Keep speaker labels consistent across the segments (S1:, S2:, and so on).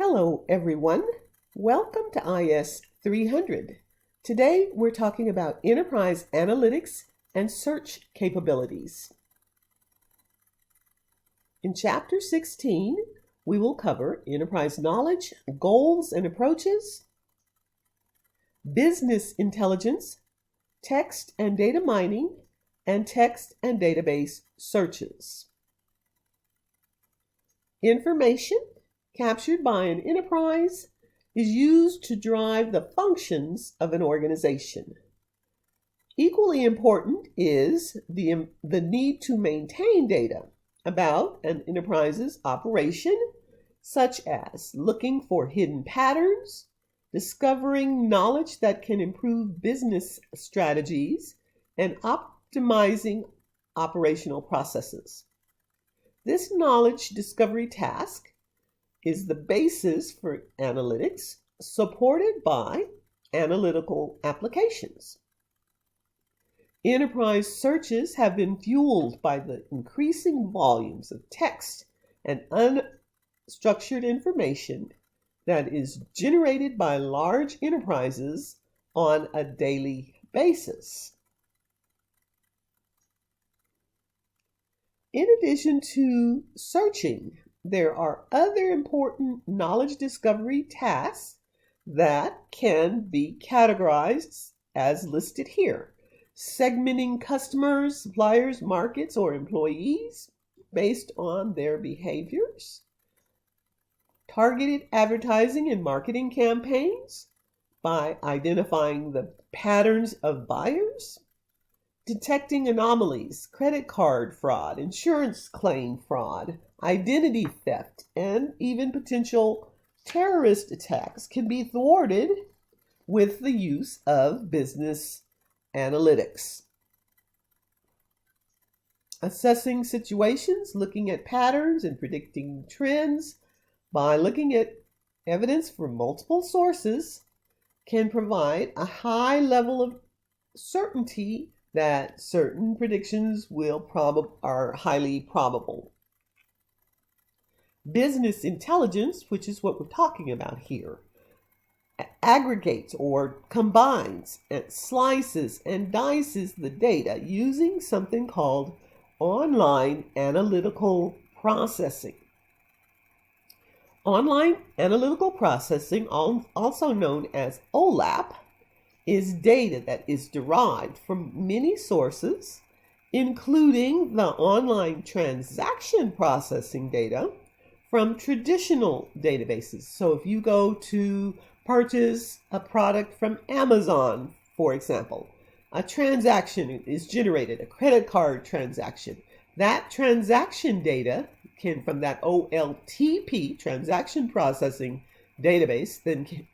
S1: Hello, everyone. Welcome to IS 300. Today, we're talking about enterprise analytics and search capabilities. In Chapter 16, we will cover enterprise knowledge, goals and approaches, business intelligence, text and data mining, and text and database searches. Information captured by an enterprise is used to drive the functions of an organization. Equally important is the need to maintain data about an enterprise's operation, such as looking for hidden patterns, discovering knowledge that can improve business strategies, and optimizing operational processes. This knowledge discovery task is the basis for analytics, supported by analytical applications. Enterprise searches have been fueled by the increasing volumes of text and unstructured information that is generated by large enterprises on a daily basis. In addition to searching, there are other important knowledge discovery tasks that can be categorized as listed here. Segmenting customers, suppliers, markets, or employees based on their behaviors. Targeted advertising and marketing campaigns by identifying the patterns of buyers. Detecting anomalies, credit card fraud, insurance claim fraud, identity theft, and even potential terrorist attacks can be thwarted with the use of business analytics. Assessing situations, looking at patterns, and predicting trends by looking at evidence from multiple sources can provide a high level of certainty that certain predictions are highly probable. Business intelligence, which is what we're talking about here, aggregates or combines, and slices and dices the data using something called online analytical processing. Online analytical processing, also known as OLAP, is data that is derived from many sources, including the online transaction processing data from traditional databases. So if you go to purchase a product from Amazon, for example, a transaction is generated, a credit card transaction. That transaction data from that OLTP, transaction processing database,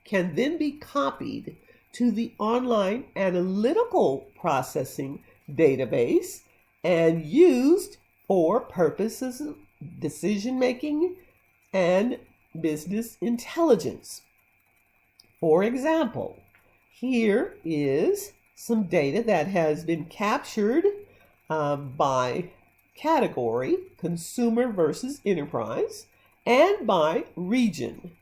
S1: can then be copied to the online analytical processing database and used for purposes of decision making and business intelligence. For example, here is some data that has been captured by category, consumer versus enterprise, and by region.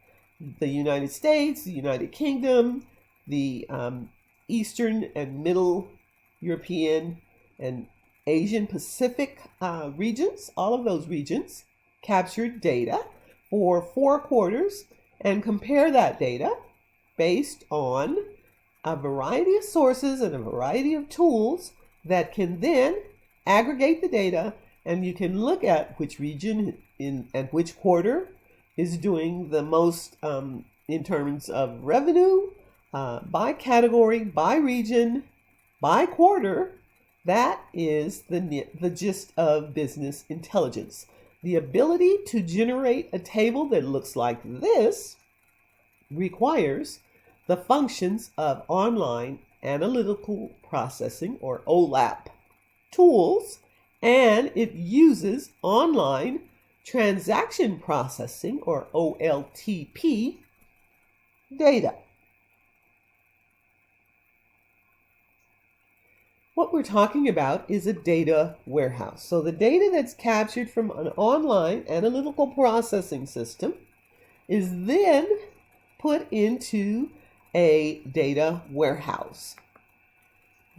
S1: The United States, the United Kingdom, the Eastern and Middle European and Asian Pacific regions, all of those regions captured data for 4 quarters and compare that data based on a variety of sources and a variety of tools that can then aggregate the data, and you can look at which region and which quarter is doing the most in terms of revenue, by category, by region, by quarter. That is the gist of business intelligence. The ability to generate a table that looks like this requires the functions of online analytical processing, or OLAP, tools, and it uses online transaction processing, or OLTP, data. What we're talking about is a data warehouse. So the data that's captured from an online analytical processing system is then put into a data warehouse.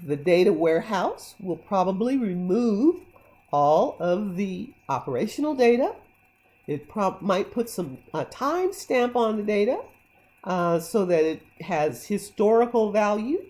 S1: The data warehouse will probably remove all of the operational data. It might put some time stamp on the data so that it has historical value.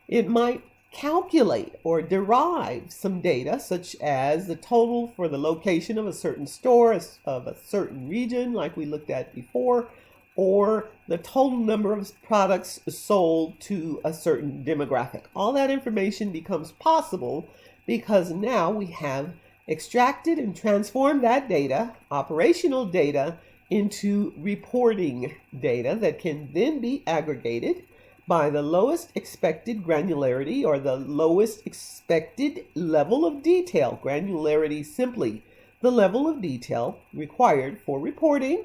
S1: It might calculate or derive some data, such as the total for the location of a certain store of a certain region, like we looked at before, or the total number of products sold to a certain demographic. All that information becomes possible because now we have extracted and transformed that data, operational data, into reporting data that can then be aggregated by the lowest expected granularity or the lowest expected level of detail. Granularity simply the level of detail required for reporting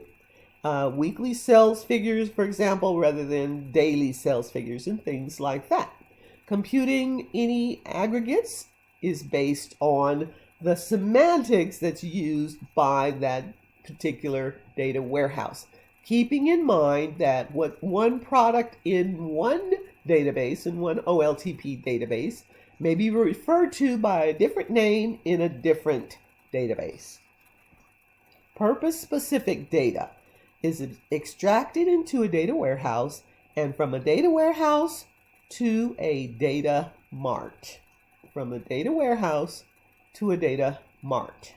S1: weekly sales figures, for example, rather than daily sales figures and things like that. Computing any aggregates is based on the semantics that's used by that particular data warehouse. Keeping in mind that what one product in one database, in one OLTP database, may be referred to by a different name in a different database. Purpose-specific data is extracted into a data warehouse and from a data warehouse to a data mart. From a data warehouse to a data mart.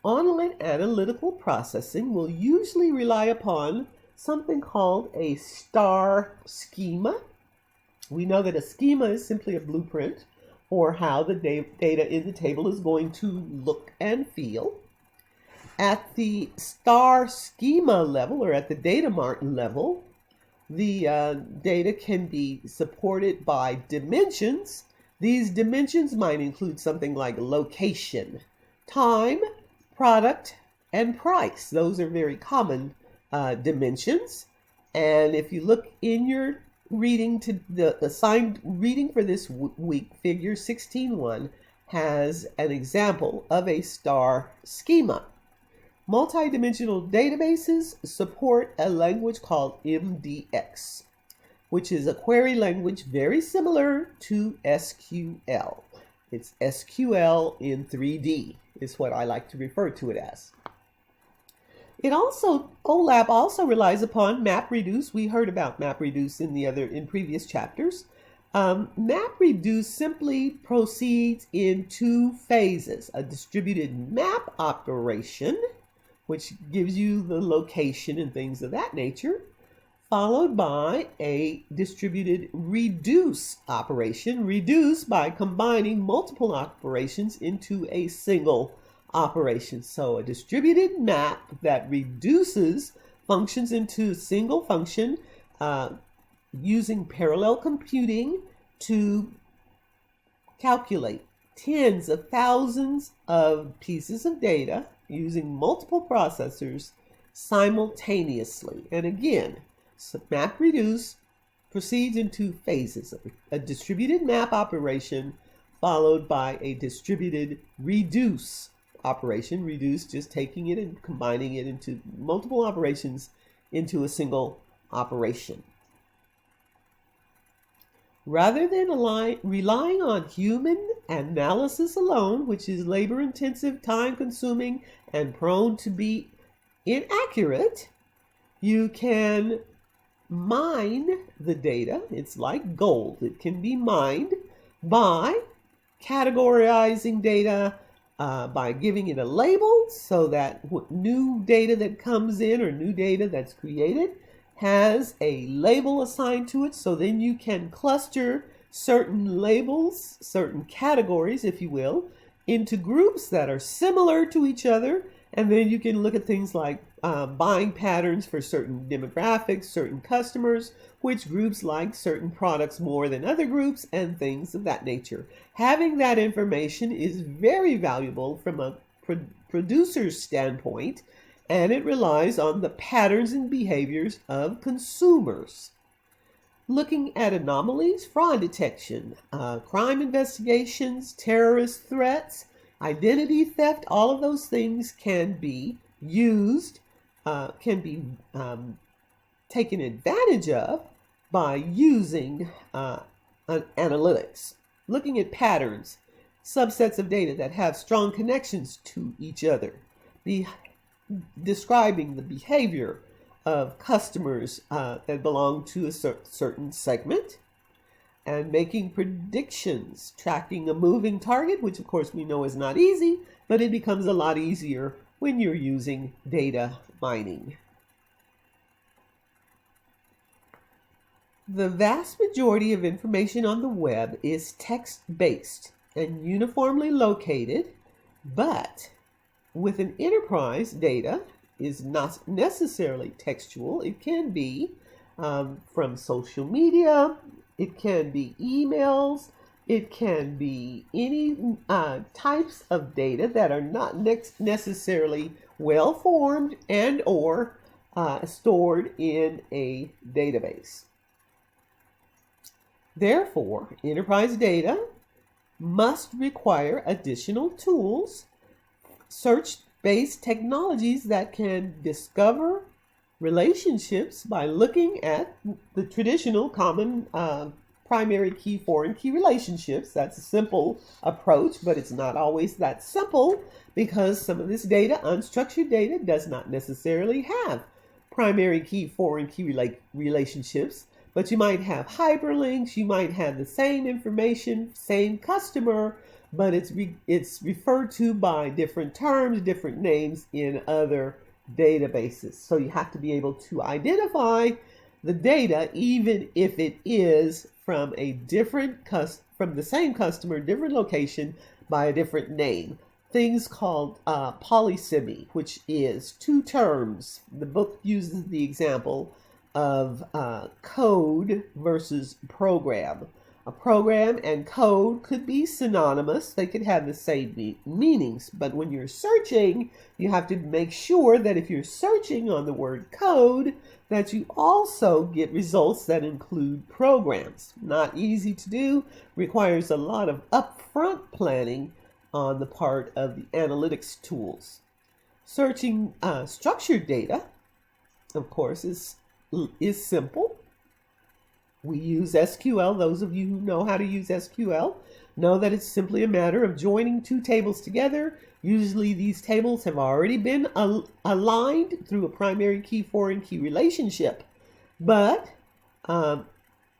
S1: Online analytical processing will usually rely upon something called a star schema. We know that a schema is simply a blueprint for how the data in the table is going to look and feel. At the star schema level or at the data mart level, the data can be supported by dimensions. These dimensions might include something like location, time, product, and price. Those are very common dimensions. And if you look in your reading, to the assigned reading for this week, figure 16.1 has an example of a star schema. Multidimensional databases support a language called MDX, which is a query language very similar to SQL. It's SQL in 3D, is what I like to refer to it as. OLAP also relies upon MapReduce. We heard about MapReduce in previous chapters. MapReduce simply proceeds in two phases: a distributed map operation, which gives you the location and things of that nature, followed by a distributed reduce operation, reduce by combining multiple operations into a single operation. So a distributed map that reduces functions into a single function using parallel computing to calculate tens of thousands of pieces of data using multiple processors simultaneously. And again, MapReduce proceeds in two phases: a distributed map operation followed by a distributed reduce operation. Reduce just taking it and combining it into multiple operations into a single operation. Rather than relying on human analysis alone, which is labor-intensive, time-consuming, and prone to be inaccurate, you can mine the data. It's like gold. It can be mined by categorizing data, by giving it a label so that new data that comes in or new data that's created has a label assigned to it. So then you can cluster certain labels, certain categories, if you will, into groups that are similar to each other. And then you can look at things like buying patterns for certain demographics, certain customers, which groups like certain products more than other groups, and things of that nature. Having that information is very valuable from a producer's standpoint, and it relies on the patterns and behaviors of consumers. Looking at anomalies, fraud detection, crime investigations, terrorist threats, identity theft, all of those things can be used can be taken advantage of by using analytics, looking at patterns, subsets of data that have strong connections to each other, describing the behavior of customers that belong to a certain segment, and making predictions, tracking a moving target, which of course we know is not easy, but it becomes a lot easier when you're using data mining. The vast majority of information on the web is text-based and uniformly located, but with an enterprise, data is not necessarily textual. It can be from social media, it can be emails, it can be any types of data that are not necessarily well-formed and or stored in a database. Therefore, enterprise data must require additional tools, search-based technologies that can discover relationships by looking at the traditional common primary key, foreign key relationships. That's a simple approach, but it's not always that simple because some of this data, unstructured data, does not necessarily have primary key, foreign key relationships. But you might have hyperlinks, you might have the same information, same customer, but it's referred to by different terms, different names in other databases. So you have to be able to identify the data even if it is from from the same customer, different location by a different name. Things called polysemy, which is two terms. The book uses the example of code versus program. A program and code could be synonymous. They could have the same meanings, but when you're searching, you have to make sure that if you're searching on the word code, that you also get results that include programs. Not easy to do, requires a lot of upfront planning on the part of the analytics tools. Searching structured data, of course, is simple. We use SQL. Those of you who know how to use SQL know that it's simply a matter of joining two tables together. Usually these tables have already been aligned through a primary key, foreign key relationship. But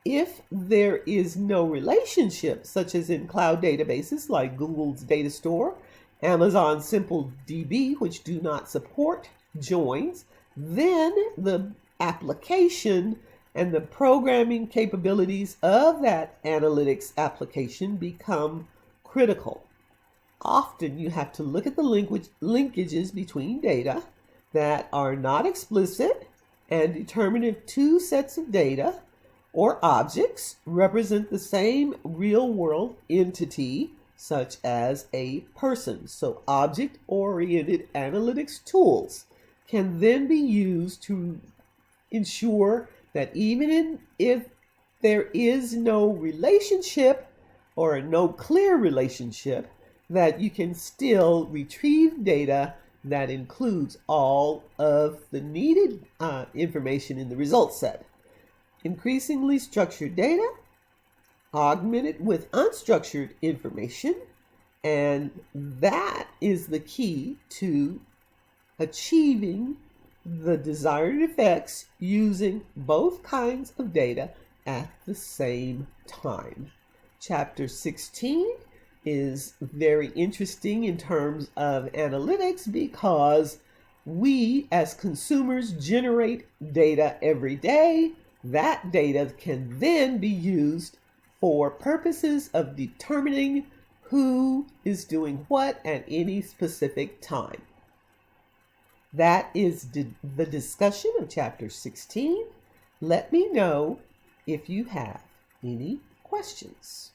S1: if there is no relationship, such as in cloud databases like Google's Data Store, Amazon Simple DB, which do not support joins, then the application and the programming capabilities of that analytics application become critical. Often you have to look at the linkages between data that are not explicit and determine if two sets of data or objects represent the same real-world entity, such as a person. So object-oriented analytics tools can then be used to ensure that even if there is no relationship or no clear relationship, that you can still retrieve data that includes all of the needed information in the result set. Increasingly structured data, augmented with unstructured information, and that is the key to achieving the desired effects using both kinds of data at the same time. Chapter 16 is very interesting in terms of analytics because we as consumers generate data every day. That data can then be used for purposes of determining who is doing what at any specific time. That is the discussion of Chapter 16. Let me know if you have any questions.